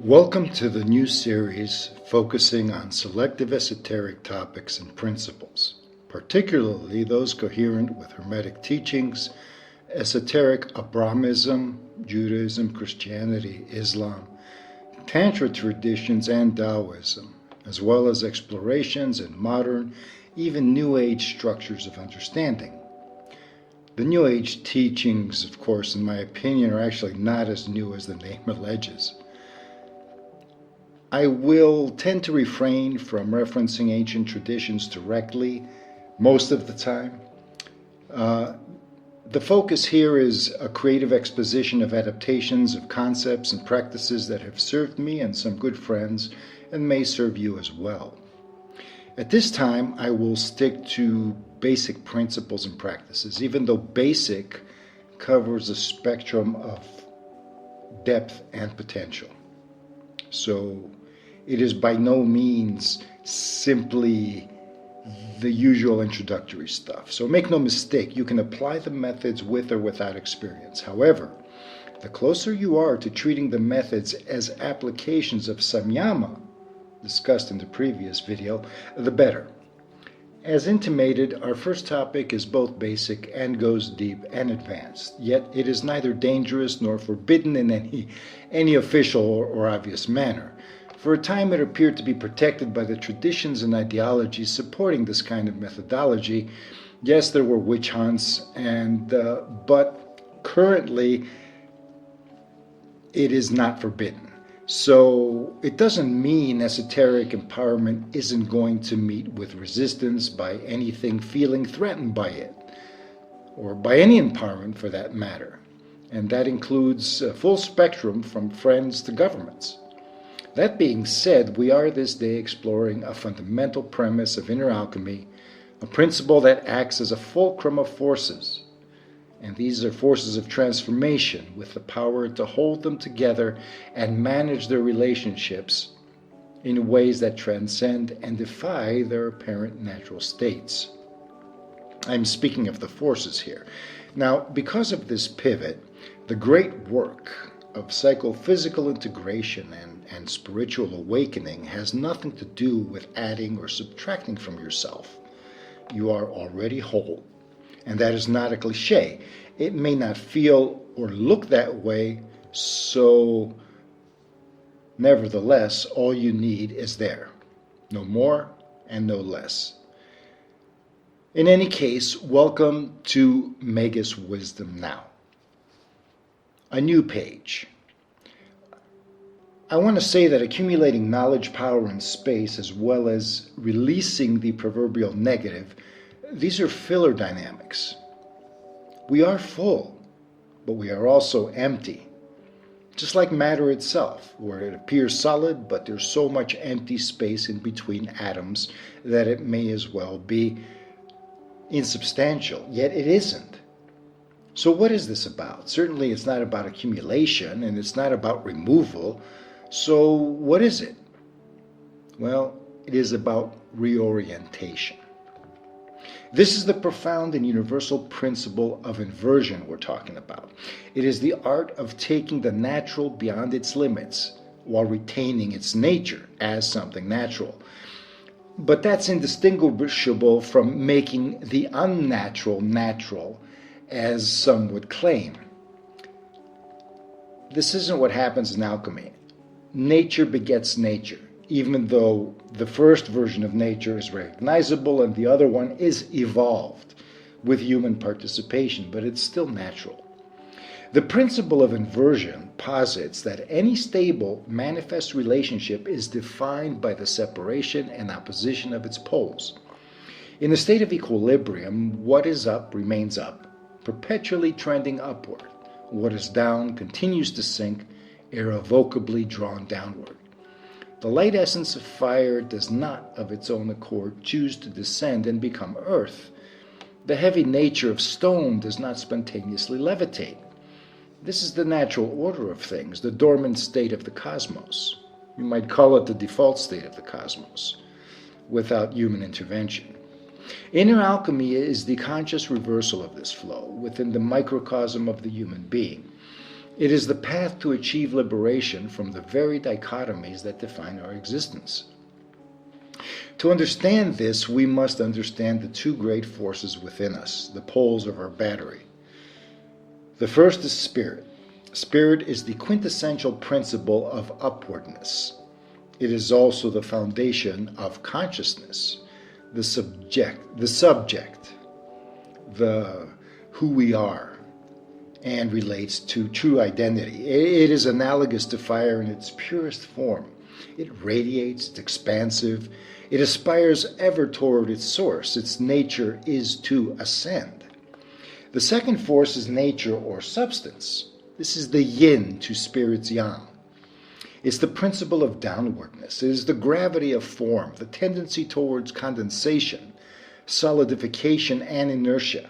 Welcome to the new series focusing on selective esoteric topics and principles, particularly those coherent with Hermetic teachings, esoteric Abrahamism, Judaism, Christianity, Islam, Tantra traditions, and Taoism, as well as explorations in modern, even New Age structures of understanding. The New Age teachings, of course, in my opinion, are actually not as new as the name alleges. I will tend to refrain from referencing ancient traditions directly most of the time. The focus here is a creative exposition of adaptations of concepts and practices that have served me and some good friends and may serve you as well. At this time, I will stick to basic principles and practices, even though basic covers a spectrum of depth and potential. So it is by no means simply the usual introductory stuff. So make no mistake, you can apply the methods with or without experience. However, the closer you are to treating the methods as applications of samyama, discussed in the previous video, the better. As intimated, our first topic is both basic and goes deep and advanced, yet it is neither dangerous nor forbidden in any official or obvious manner. For a time it appeared to be protected by the traditions and ideologies supporting this kind of methodology. Yes, there were witch hunts, but currently it is not forbidden. So it doesn't mean esoteric empowerment isn't going to meet with resistance by anything feeling threatened by it, or by any empowerment for that matter. And that includes a full spectrum from friends to governments. That being said, we are this day exploring a fundamental premise of inner alchemy, a principle that acts as a fulcrum of forces. And these are forces of transformation with the power to hold them together and manage their relationships in ways that transcend and defy their apparent natural states. I'm speaking of the forces here. Now, because of this pivot, the great work of psychophysical integration and spiritual awakening has nothing to do with adding or subtracting from yourself. You are already whole. And that is not a cliche. It may not feel or look that way, so nevertheless, all you need is there. No more and no less. In any case, welcome to Magus Wisdom Now. A new page. I want to say that accumulating knowledge, power, and space, as well as releasing the proverbial negative, these are filler dynamics. We are full, but we are also empty. Just like matter itself, where it appears solid, but there's so much empty space in between atoms that it may as well be insubstantial, yet it isn't. So what is this about? Certainly it's not about accumulation, and it's not about removal. So what is it? Well, it is about reorientation. This is the profound and universal principle of inversion we're talking about. It is the art of taking the natural beyond its limits while retaining its nature as something natural. But that's indistinguishable from making the unnatural natural, as some would claim. This isn't what happens in alchemy. Nature begets nature, even though the first version of nature is recognizable and the other one is evolved with human participation, but it's still natural. The principle of inversion posits that any stable, manifest relationship is defined by the separation and opposition of its poles. In a state of equilibrium, what is up remains up, perpetually trending upward. What is down continues to sink, irrevocably drawn downward. The light essence of fire does not, of its own accord, choose to descend and become earth. The heavy nature of stone does not spontaneously levitate. This is the natural order of things, the dormant state of the cosmos. You might call it the default state of the cosmos, without human intervention. Inner alchemy is the conscious reversal of this flow within the microcosm of the human being. It is the path to achieve liberation from the very dichotomies that define our existence. To understand this, we must understand the two great forces within us, the poles of our battery. The first is spirit. Spirit is the quintessential principle of upwardness. It is also the foundation of consciousness, the subject, the who we are, and relates to true identity. It is analogous to fire in its purest form. It radiates, it's expansive, it aspires ever toward its source. Its nature is to ascend. The second force is nature or substance. This is the yin to spirit's yang. It's the principle of downwardness. It is the gravity of form, the tendency towards condensation, solidification, and inertia.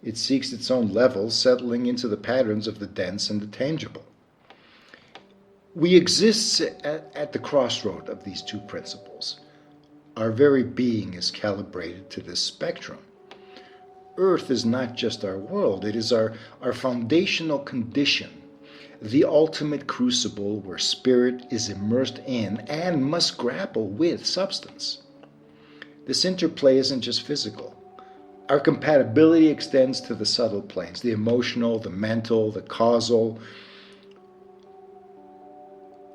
It seeks its own level, settling into the patterns of the dense and the tangible. We exist at the crossroad of these two principles. Our very being is calibrated to this spectrum. Earth is not just our world, it is our foundational condition, the ultimate crucible where spirit is immersed in and must grapple with substance. This interplay isn't just physical. Our compatibility extends to the subtle planes, the emotional, the mental, the causal,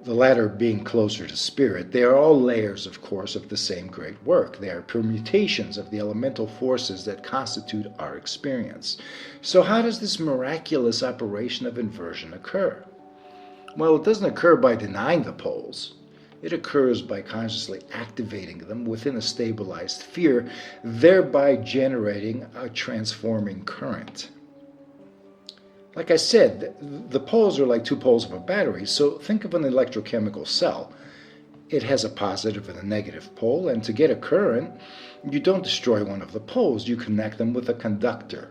the latter being closer to spirit. They are all layers, of course, of the same great work. They are permutations of the elemental forces that constitute our experience. So how does this miraculous operation of inversion occur? Well, it doesn't occur by denying the poles. It occurs by consciously activating them within a stabilized sphere, thereby generating a transforming current. Like I said, the poles are like two poles of a battery, so think of an electrochemical cell. It has a positive and a negative pole, and to get a current, you don't destroy one of the poles, you connect them with a conductor.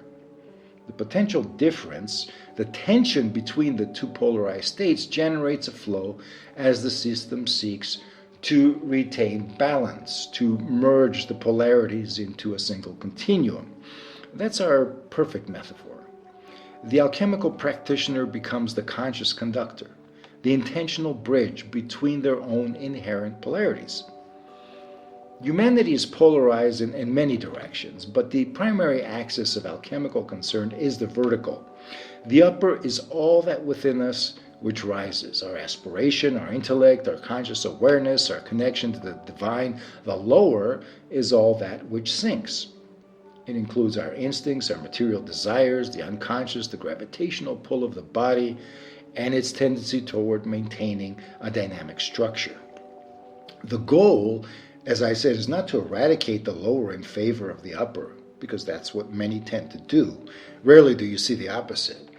The potential difference, the tension between the two polarized states, generates a flow as the system seeks to retain balance, to merge the polarities into a single continuum. That's our perfect metaphor. The alchemical practitioner becomes the conscious conductor, the intentional bridge between their own inherent polarities. Humanity is polarized in many directions, but the primary axis of alchemical concern is the vertical. The upper is all that within us which rises, our aspiration, our intellect, our conscious awareness, our connection to the divine. The lower is all that which sinks. It includes our instincts, our material desires, the unconscious, the gravitational pull of the body, and its tendency toward maintaining a dynamic structure. The goal, as I said, is not to eradicate the lower in favor of the upper, because that's what many tend to do. Rarely do you see the opposite.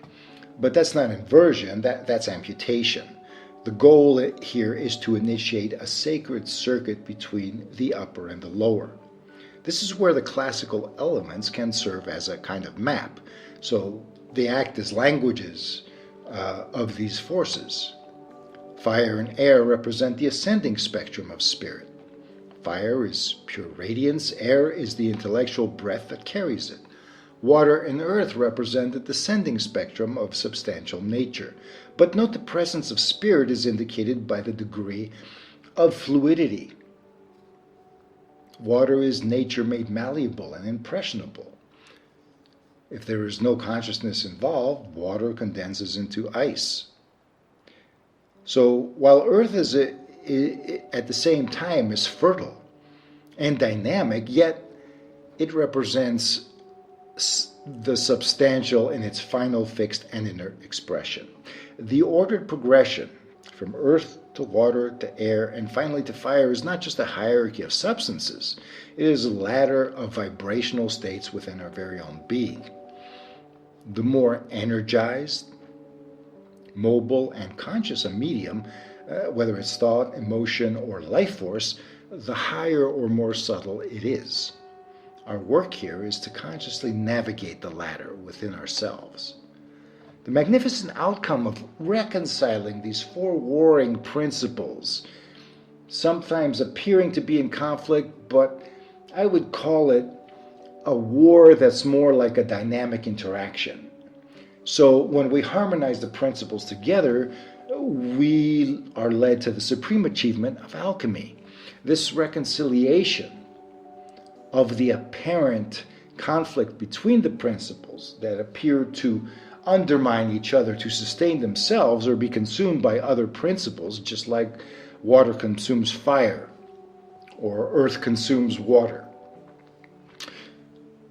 But that's not inversion, that's amputation. The goal here is to initiate a sacred circuit between the upper and the lower. This is where the classical elements can serve as a kind of map. So they act as languages of these forces. Fire and air represent the ascending spectrum of spirit. Fire is pure radiance, air is the intellectual breath that carries it. Water and earth represent the descending spectrum of substantial nature. But note the presence of spirit is indicated by the degree of fluidity. Water is nature made malleable and impressionable. If there is no consciousness involved, water condenses into ice. So while earth is at the same time is fertile and dynamic, yet it represents the substantial in its final fixed and inert expression. The ordered progression from earth to water to air and finally to fire is not just a hierarchy of substances, it is a ladder of vibrational states within our very own being. The more energized, mobile, and conscious a medium, whether it's thought, emotion, or life force, the higher or more subtle it is. Our work here is to consciously navigate the ladder within ourselves. The magnificent outcome of reconciling these four warring principles, sometimes appearing to be in conflict, but I would call it a war that's more like a dynamic interaction. So when we harmonize the principles together, we are led to the supreme achievement of alchemy. This reconciliation of the apparent conflict between the principles that appear to undermine each other to sustain themselves or be consumed by other principles, just like water consumes fire or earth consumes water.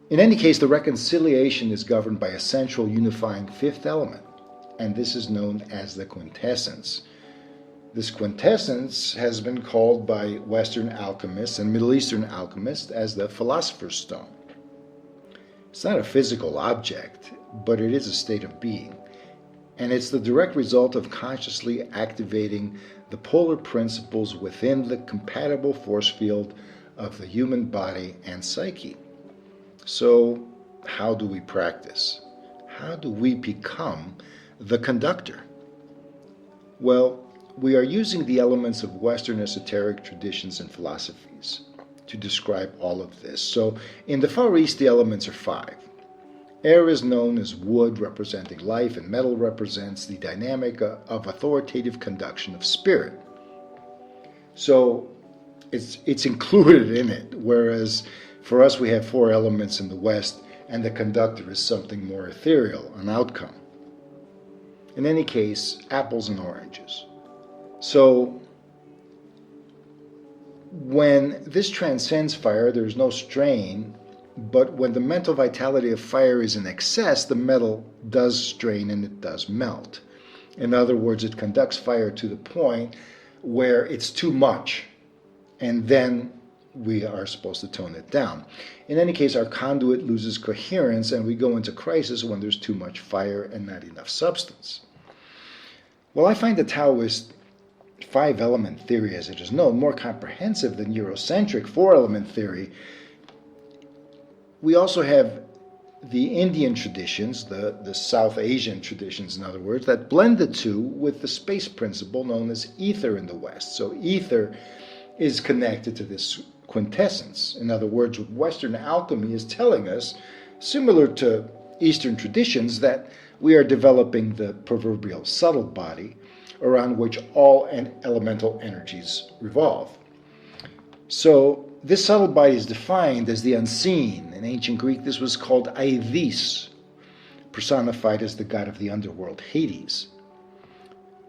In any case, the reconciliation is governed by a central unifying fifth element, and this is known as the quintessence. This quintessence has been called by Western alchemists and Middle Eastern alchemists as the philosopher's stone. It's not a physical object, but it is a state of being, and it's the direct result of consciously activating the polar principles within the compatible force field of the human body and psyche. So, how do we practice? How do we become the conductor? Well, we are using the elements of Western esoteric traditions and philosophies to describe all of this. So, in the Far East, the elements are 5. Air is known as wood, representing life, and metal represents the dynamic of authoritative conduction of spirit. So, it's included in it, whereas for us we have 4 elements in the West, and the conductor is something more ethereal, an outcome. In any case, apples and oranges. So, when this transcends fire, there's no strain, but when the mental vitality of fire is in excess, the metal does strain and it does melt. In other words, it conducts fire to the point where it's too much, and then we are supposed to tone it down. In any case, our conduit loses coherence and we go into crisis when there's too much fire and not enough substance. Well, I find the Taoist 5-element theory, as it is known, more comprehensive than Eurocentric 4-element theory. We also have the Indian traditions, the South Asian traditions, in other words, that blend the two with the space principle known as ether in the West. So ether is connected to this quintessence. In other words, what Western alchemy is telling us, similar to Eastern traditions, that we are developing the proverbial subtle body around which all elemental energies revolve. So this subtle body is defined as the unseen. In ancient Greek, this was called Aethys, personified as the god of the underworld, Hades.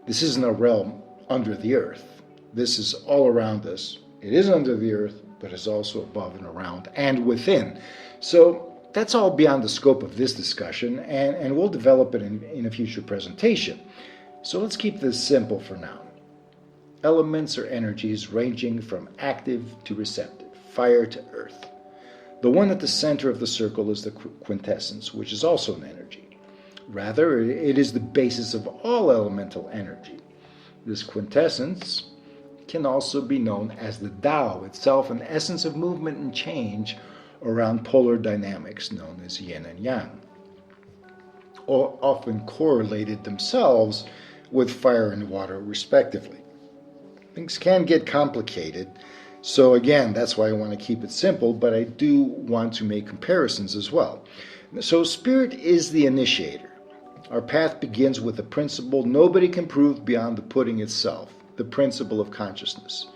This isn't a realm under the earth. This is all around us. It is under the earth, but is also above and around and within. So that's all beyond the scope of this discussion, and we'll develop it in a future presentation. So let's keep this simple for now. Elements or energies ranging from active to receptive, fire to earth. The one at the center of the circle is the quintessence, which is also an energy. Rather, it is the basis of all elemental energy. This quintessence can also be known as the Tao itself, an essence of movement and change around polar dynamics known as yin and yang, or often correlated themselves with fire and water respectively. Things can get complicated, so again, that's why I want to keep it simple, but I do want to make comparisons as well. So spirit is the initiator. Our path begins with the principle nobody can prove beyond the pudding itself, the principle of consciousness.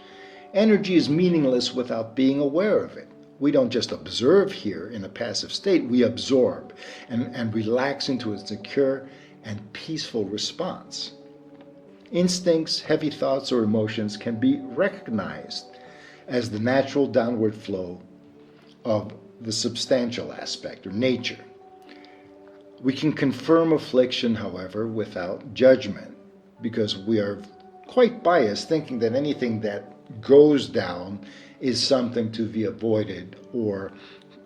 Energy is meaningless without being aware of it. We don't just observe here in a passive state, we absorb and relax into a secure and peaceful response. Instincts, heavy thoughts, or emotions can be recognized as the natural downward flow of the substantial aspect, or nature. We can confirm affliction, however, without judgment, because we are quite biased, thinking that anything that goes down is something to be avoided or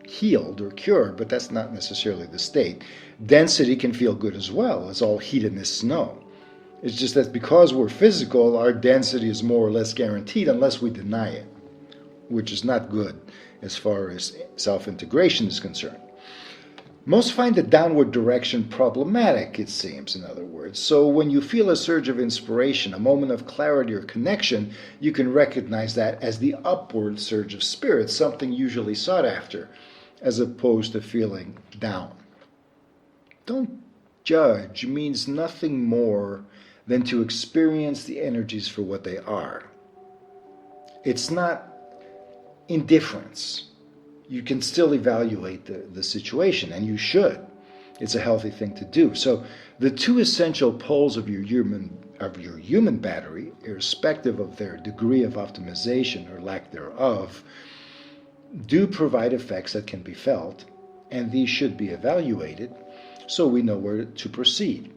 healed or cured, but that's not necessarily the state. Density can feel good as well, as all hedonists know. It's just that because we're physical, our density is more or less guaranteed unless we deny it, which is not good as far as self-integration is concerned. Most find the downward direction problematic, it seems, in other words. So when you feel a surge of inspiration, a moment of clarity or connection, you can recognize that as the upward surge of spirit, something usually sought after, as opposed to feeling down. Don't judge means nothing more than to experience the energies for what they are. It's not indifference. You can still evaluate the situation, and you should. It's a healthy thing to do. So the two essential poles of your human battery, irrespective of their degree of optimization or lack thereof, do provide effects that can be felt, and these should be evaluated so we know where to proceed.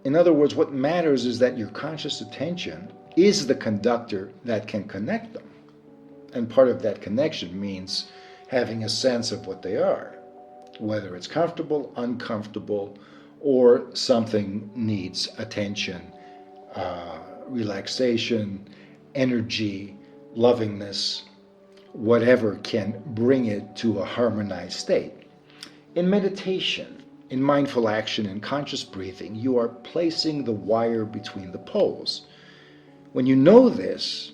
In other words, what matters is that your conscious attention is the conductor that can connect them. And part of that connection means having a sense of what they are, whether it's comfortable, uncomfortable, or something needs attention, relaxation, energy, lovingness, whatever can bring it to a harmonized state. In meditation, in mindful action and conscious breathing, you are placing the wire between the poles. When you know this,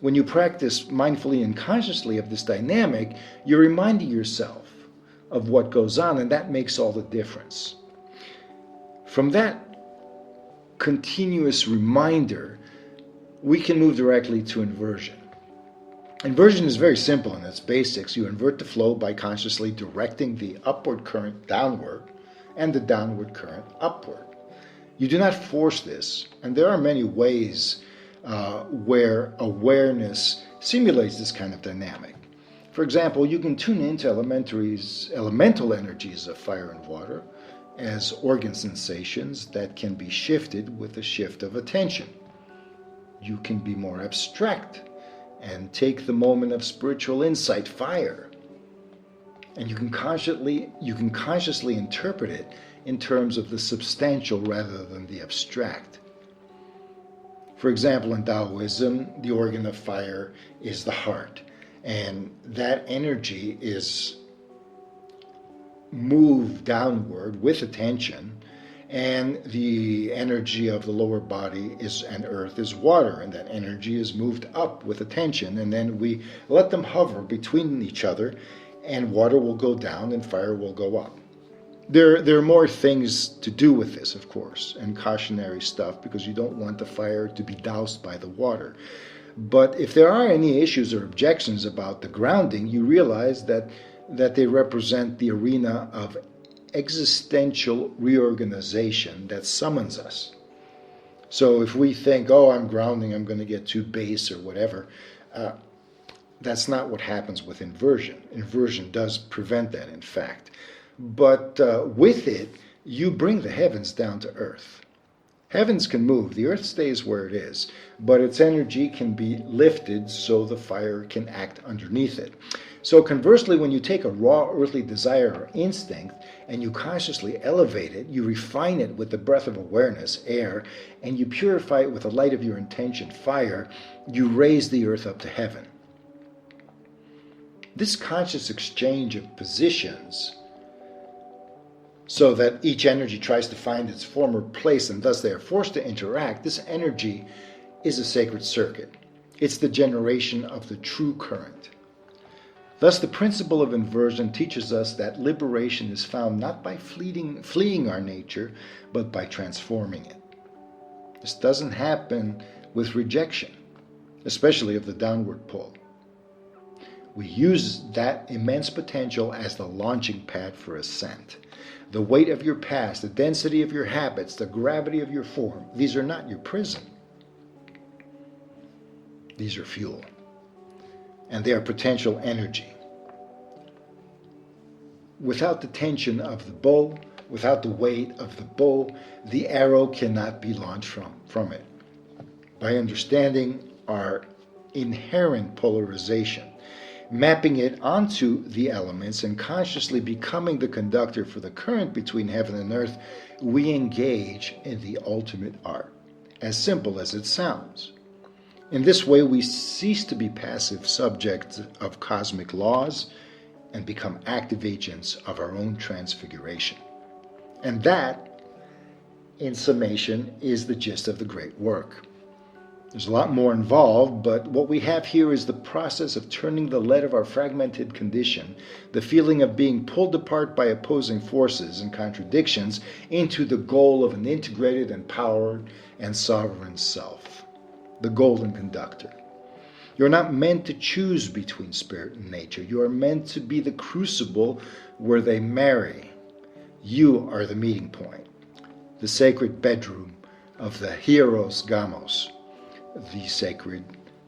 when you practice mindfully and consciously of this dynamic, you're reminding yourself of what goes on, and that makes all the difference. From that continuous reminder, we can move directly to inversion. Inversion is very simple in its basics. You invert the flow by consciously directing the upward current downward and the downward current upward. You do not force this, and there are many ways where awareness simulates this kind of dynamic. For example, you can tune into elemental energies of fire and water as organ sensations that can be shifted with a shift of attention. You can be more abstract and take the moment of spiritual insight, fire, and you can consciously interpret it in terms of the substantial rather than the abstract. For example, in Taoism, the organ of fire is the heart, and that energy is moved downward with attention, and the energy of the lower body and earth is water, and that energy is moved up with attention, and then we let them hover between each other, and water will go down and fire will go up. There are more things to do with this, of course, and cautionary stuff, because you don't want the fire to be doused by the water. But if there are any issues or objections about the grounding, you realize that they represent the arena of existential reorganization that summons us. So if we think, oh, I'm grounding, I'm going to get too base or whatever, that's not what happens with inversion. Inversion does prevent that, in fact. But with it, you bring the heavens down to earth. Heavens can move, the earth stays where it is, but its energy can be lifted so the fire can act underneath it. So conversely, when you take a raw earthly desire or instinct and you consciously elevate it, you refine it with the breath of awareness, air, and you purify it with the light of your intention, fire, you raise the earth up to heaven. This conscious exchange of positions, so that each energy tries to find its former place and thus they are forced to interact, this energy is a sacred circuit. It's the generation of the true current. Thus, the principle of inversion teaches us that liberation is found not by fleeing our nature, but by transforming it. This doesn't happen with rejection, especially of the downward pull. We use that immense potential as the launching pad for ascent. The weight of your past, the density of your habits, the gravity of your form, these are not your prison. These are fuel. And they are potential energy. Without the tension of the bow, without the weight of the bow, the arrow cannot be launched from it. By understanding our inherent polarization, mapping it onto the elements and consciously becoming the conductor for the current between heaven and earth, we engage in the ultimate art, as simple as it sounds. In this way, we cease to be passive subjects of cosmic laws and become active agents of our own transfiguration. And that, in summation, is the gist of the great work. There's a lot more involved, but what we have here is the process of turning the lead of our fragmented condition, the feeling of being pulled apart by opposing forces and contradictions, into the goal of an integrated, empowered, and sovereign self, the golden conductor. You're not meant to choose between spirit and nature. You are meant to be the crucible where they marry. You are the meeting point, the sacred bedroom of the hieros gamos, the sacred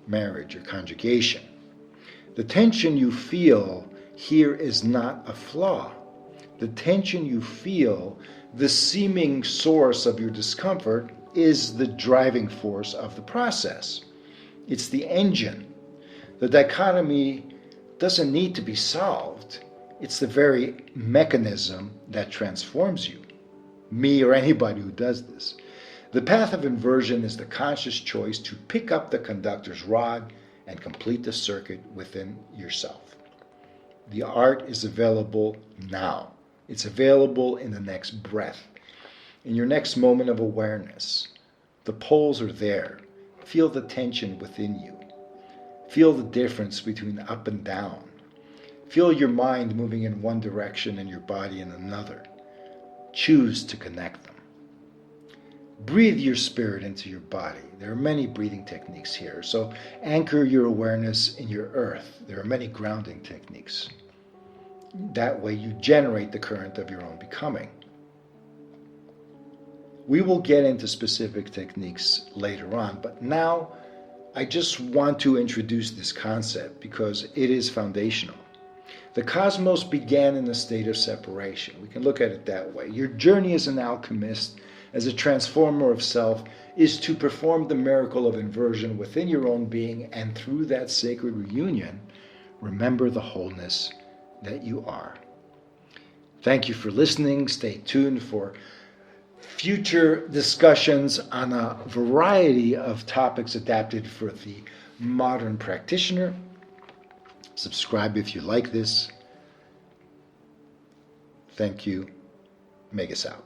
marriage or conjugation. The tension you feel here is not a flaw. The tension you feel, the seeming source of your discomfort, is the driving force of the process. It's the engine. The dichotomy doesn't need to be solved. It's the very mechanism that transforms you, me or anybody who does this. The path of inversion is the conscious choice to pick up the conductor's rod and complete the circuit within yourself. The art is available now. It's available in the next breath, in your next moment of awareness. The poles are there. Feel the tension within you. Feel the difference between up and down. Feel your mind moving in one direction and your body in another. Choose to connect them. Breathe your spirit into your body. There are many breathing techniques here, so anchor your awareness in your earth. There are many grounding techniques. That way you generate the current of your own becoming. We will get into specific techniques later on, but now I just want to introduce this concept because it is foundational. The cosmos began in a state of separation. We can look at it that way. Your journey as an alchemist, as a transformer of self, is to perform the miracle of inversion within your own being, and through that sacred reunion, remember the wholeness that you are. Thank you for listening. Stay tuned for future discussions on a variety of topics adapted for the modern practitioner. Subscribe if you like this. Thank you. Magus out.